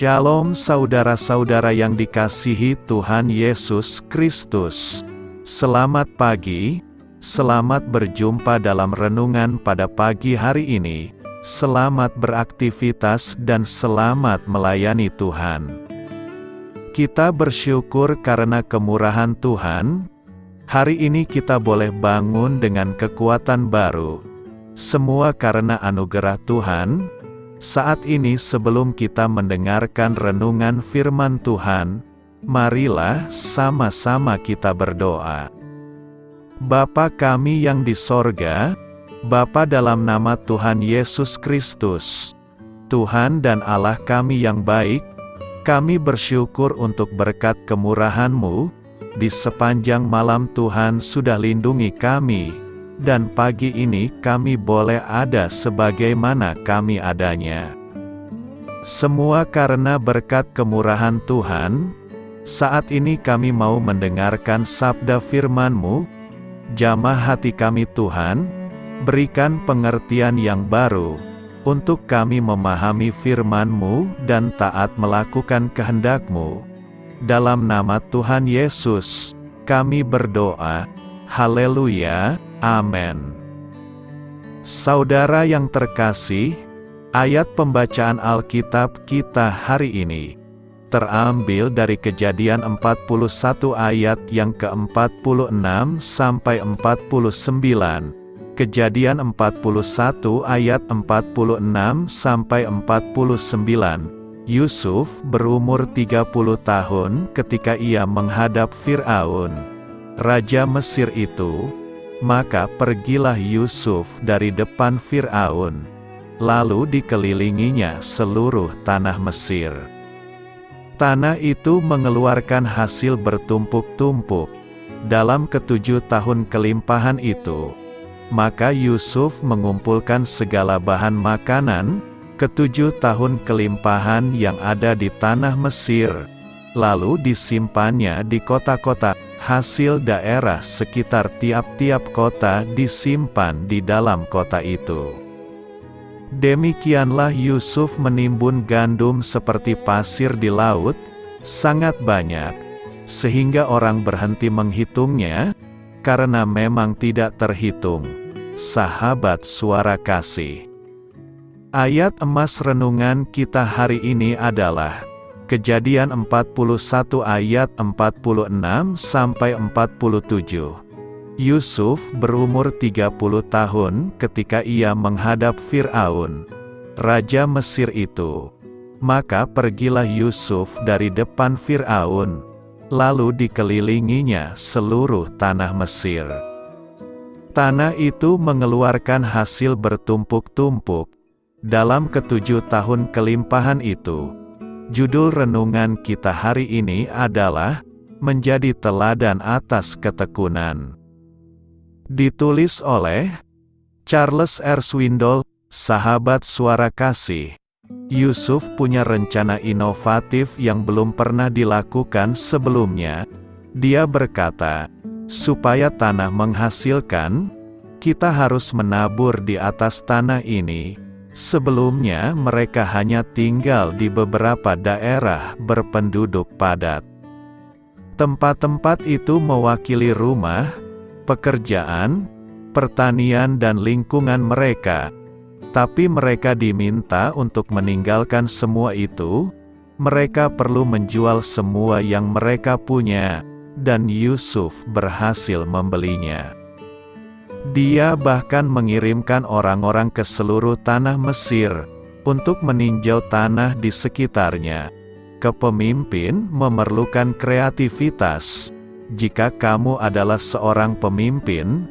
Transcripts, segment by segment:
Shalom saudara-saudara yang dikasihi Tuhan Yesus Kristus. Selamat pagi, selamat berjumpa dalam renungan pada pagi hari ini. Selamat beraktivitas dan selamat melayani Tuhan. Kita bersyukur karena kemurahan Tuhan. Hari ini kita boleh bangun dengan kekuatan baru. Semua karena anugerah Tuhan. Saat ini sebelum kita mendengarkan renungan firman Tuhan, marilah sama-sama kita berdoa. Bapa kami yang di sorga, Bapa dalam nama Tuhan Yesus Kristus, Tuhan dan Allah kami yang baik, kami bersyukur untuk berkat kemurahan-Mu, di sepanjang malam Tuhan sudah lindungi kami, dan pagi ini kami boleh ada sebagaimana kami adanya. Semua karena berkat kemurahan Tuhan. Saat ini kami mau mendengarkan sabda firman-Mu. Jamah hati kami Tuhan, berikan pengertian yang baru, untuk kami memahami firman-Mu dan taat melakukan kehendak-Mu. Dalam nama Tuhan Yesus, kami berdoa. Haleluya. Amin. Saudara yang terkasih, ayat pembacaan Alkitab kita hari ini terambil dari Kejadian 41 ayat yang ke-46 sampai 49. Kejadian 41 ayat 46 sampai 49. Yusuf berumur 30 tahun ketika ia menghadap Fir'aun, raja Mesir itu. Maka pergilah Yusuf dari depan Fir'aun, lalu dikelilinginya seluruh tanah Mesir. Tanah itu mengeluarkan hasil bertumpuk-tumpuk. Dalam ke-7 tahun kelimpahan itu, maka Yusuf mengumpulkan segala bahan makanan, ke-7 tahun kelimpahan yang ada di tanah Mesir, lalu disimpannya di kota-kota. Hasil daerah sekitar tiap-tiap kota disimpan di dalam kota itu. Demikianlah Yusuf menimbun gandum seperti pasir di laut, sangat banyak, sehingga orang berhenti menghitungnya, karena memang tidak terhitung. Sahabat Suara Kasih. Ayat emas renungan kita hari ini adalah Kejadian 41 ayat 46 sampai 47. Yusuf berumur 30 tahun ketika ia menghadap Fir'aun, raja Mesir itu. Maka pergilah Yusuf dari depan Fir'aun, lalu dikelilinginya seluruh tanah Mesir. Tanah itu mengeluarkan hasil bertumpuk-tumpuk. Dalam ke-7 tahun kelimpahan itu, judul renungan kita hari ini adalah Menjadi Teladan Atas Ketekunan. Ditulis oleh Charles R. Swindoll. Sahabat Suara Kasih. Yusuf punya rencana inovatif yang belum pernah dilakukan sebelumnya. Dia berkata, supaya tanah menghasilkan, kita harus menabur di atas tanah ini. Sebelumnya mereka hanya tinggal di beberapa daerah berpenduduk padat. Tempat-tempat itu mewakili rumah, pekerjaan, pertanian dan lingkungan mereka. Tapi mereka diminta untuk meninggalkan semua itu. Mereka perlu menjual semua yang mereka punya, dan Yusuf berhasil membelinya. Dia bahkan mengirimkan orang-orang ke seluruh tanah Mesir, untuk meninjau tanah di sekitarnya. Kepemimpin memerlukan kreativitas. Jika kamu adalah seorang pemimpin,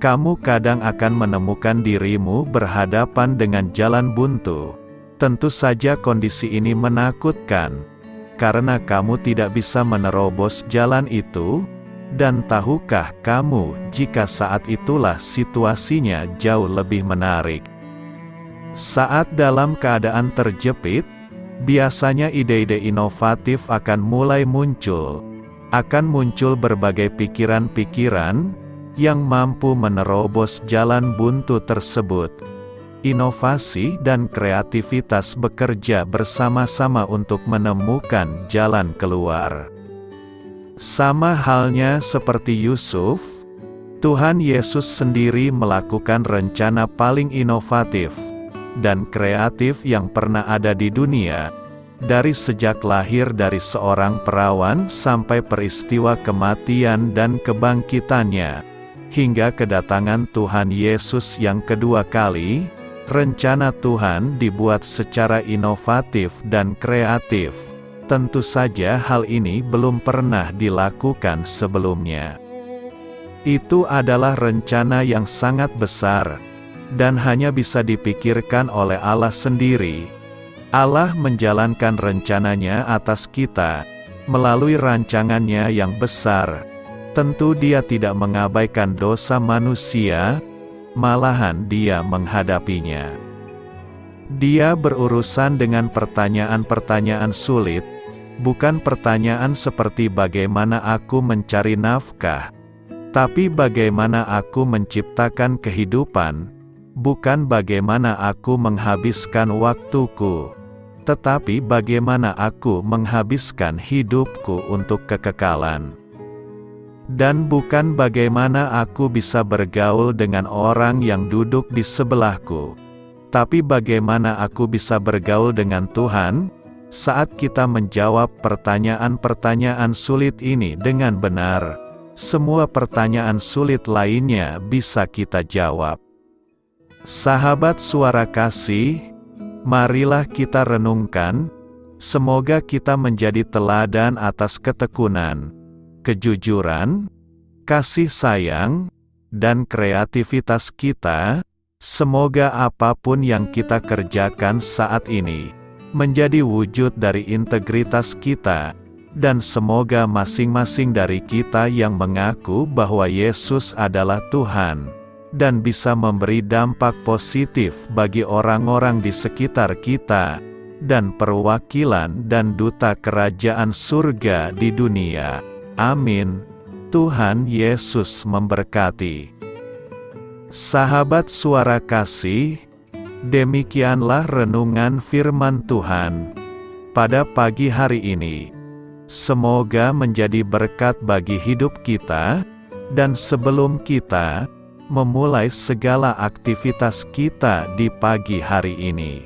kamu kadang akan menemukan dirimu berhadapan dengan jalan buntu. Tentu saja kondisi ini menakutkan, karena kamu tidak bisa menerobos jalan itu. Dan tahukah kamu jika saat itulah situasinya jauh lebih menarik? Saat dalam keadaan terjepit, biasanya ide-ide inovatif akan mulai muncul. Akan muncul berbagai pikiran-pikiran yang mampu menerobos jalan buntu tersebut. inovasi dan kreativitas bekerja bersama-sama untuk menemukan jalan keluar. Sama halnya seperti Yusuf, Tuhan Yesus sendiri melakukan rencana paling inovatif dan kreatif yang pernah ada di dunia, dari sejak lahir dari seorang perawan sampai peristiwa kematian dan kebangkitannya, hingga kedatangan Tuhan Yesus yang kedua kali. Rencana Tuhan dibuat secara inovatif dan kreatif. Tentu saja hal ini belum pernah dilakukan sebelumnya. Itu adalah rencana yang sangat besar, dan hanya bisa dipikirkan oleh Allah sendiri. Allah menjalankan rencananya atas kita, melalui rancangannya yang besar. Tentu Dia tidak mengabaikan dosa manusia, malahan Dia menghadapinya. Dia berurusan dengan pertanyaan-pertanyaan sulit, bukan pertanyaan seperti bagaimana aku mencari nafkah, tapi bagaimana aku menciptakan kehidupan, bukan bagaimana aku menghabiskan waktuku, tetapi bagaimana aku menghabiskan hidupku untuk kekekalan. Dan bukan bagaimana aku bisa bergaul dengan orang yang duduk di sebelahku, tapi bagaimana aku bisa bergaul dengan Tuhan, saat kita menjawab pertanyaan-pertanyaan sulit ini dengan benar. Semua pertanyaan sulit lainnya bisa kita jawab. Sahabat Suara Kasih, marilah kita renungkan, semoga kita menjadi teladan atas ketekunan, kejujuran, kasih sayang, dan kreativitas kita. Semoga apapun yang kita kerjakan saat ini menjadi wujud dari integritas kita, dan semoga masing-masing dari kita yang mengaku bahwa Yesus adalah Tuhan, dan bisa memberi dampak positif bagi orang-orang di sekitar kita, dan perwakilan dan duta kerajaan surga di dunia. Amin. Tuhan Yesus memberkati. Sahabat Suara Kasih, demikianlah renungan firman Tuhan pada pagi hari ini. Semoga menjadi berkat bagi hidup kita, dan sebelum kita memulai segala aktivitas kita di pagi hari ini,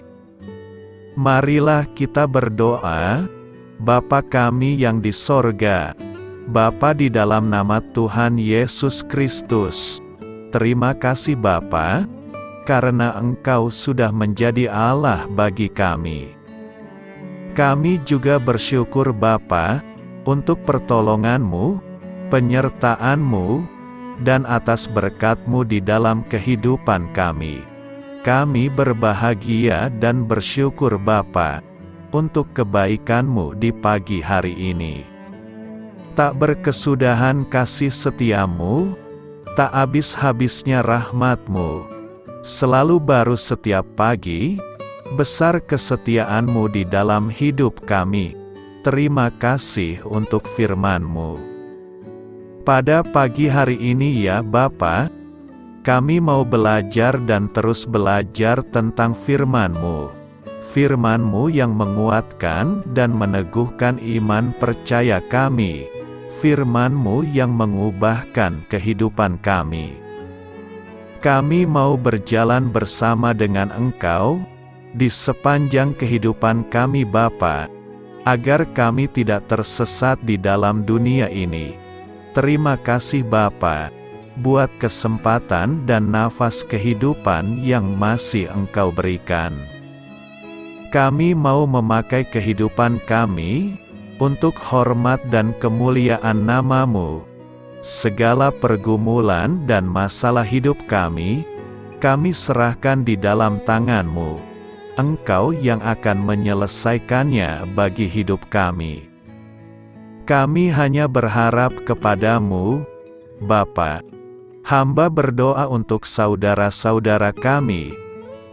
marilah kita berdoa. Bapa kami yang di sorga, Bapa, di dalam nama Tuhan Yesus Kristus, terima kasih Bapa, karena Engkau sudah menjadi Allah bagi kami. Kami juga bersyukur Bapa, untuk pertolongan-Mu, penyertaan-Mu, dan atas berkat-Mu di dalam kehidupan kami. Kami berbahagia dan bersyukur Bapa, untuk kebaikan-Mu di pagi hari ini. Tak berkesudahan kasih setia-Mu, tak habis-habisnya rahmat-Mu, selalu baru setiap pagi, besar kesetiaan-Mu di dalam hidup kami. Terima kasih untuk firman-Mu. Pada pagi hari ini ya Bapa, kami mau belajar dan terus belajar tentang firman-Mu. Firman-Mu yang menguatkan dan meneguhkan iman percaya kami. Firman-Mu yang mengubahkan kehidupan kami. Kami mau berjalan bersama dengan Engkau di sepanjang kehidupan kami Bapa, agar kami tidak tersesat di dalam dunia ini. Terima kasih Bapa, buat kesempatan dan nafas kehidupan yang masih Engkau berikan. Kami mau memakai kehidupan kami untuk hormat dan kemuliaan nama-Mu. Segala pergumulan dan masalah hidup kami serahkan di dalam tangan-Mu. Engkau yang akan menyelesaikannya bagi hidup kami. Kami hanya berharap kepada-Mu, Bapa. Hamba berdoa untuk saudara-saudara kami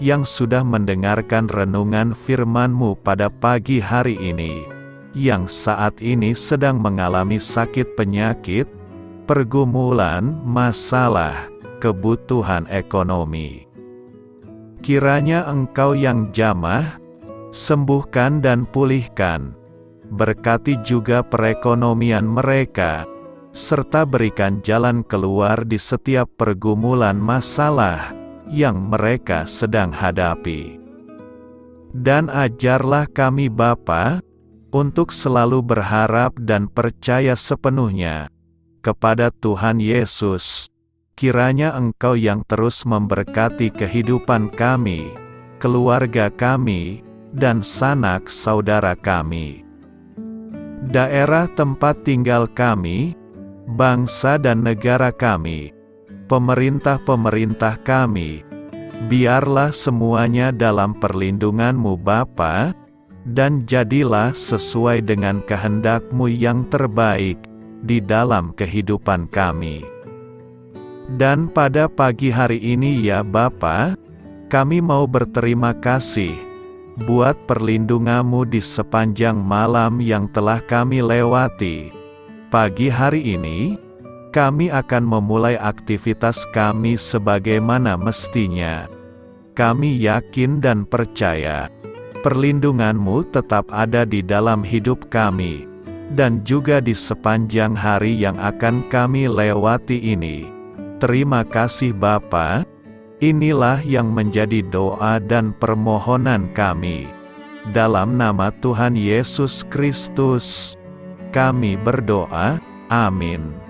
yang sudah mendengarkan renungan firman-Mu pada pagi hari ini, yang saat ini sedang mengalami sakit penyakit, pergumulan, masalah, kebutuhan ekonomi. Kiranya Engkau yang jamah, sembuhkan dan pulihkan. Berkati juga perekonomian mereka, serta berikan jalan keluar di setiap pergumulan masalah yang mereka sedang hadapi. Dan ajarlah kami Bapa, untuk selalu berharap dan percaya sepenuhnya kepada Tuhan Yesus. Kiranya Engkau yang terus memberkati kehidupan kami, keluarga kami, dan sanak saudara kami, daerah tempat tinggal kami, bangsa dan negara kami, pemerintah-pemerintah kami. Biarlah semuanya dalam perlindungan-Mu Bapa, dan jadilah sesuai dengan kehendak-Mu yang terbaik di dalam kehidupan kami. Dan pada pagi hari ini ya Bapa, kami mau berterima kasih buat perlindungan-Mu di sepanjang malam yang telah kami lewati. Pagi hari ini, kami akan memulai aktivitas kami sebagaimana mestinya. Kami yakin dan percaya, perlindungan-Mu tetap ada di dalam hidup kami, dan juga di sepanjang hari yang akan kami lewati ini. Terima kasih Bapa. Inilah yang menjadi doa dan permohonan kami. Dalam nama Tuhan Yesus Kristus, kami berdoa. Amin.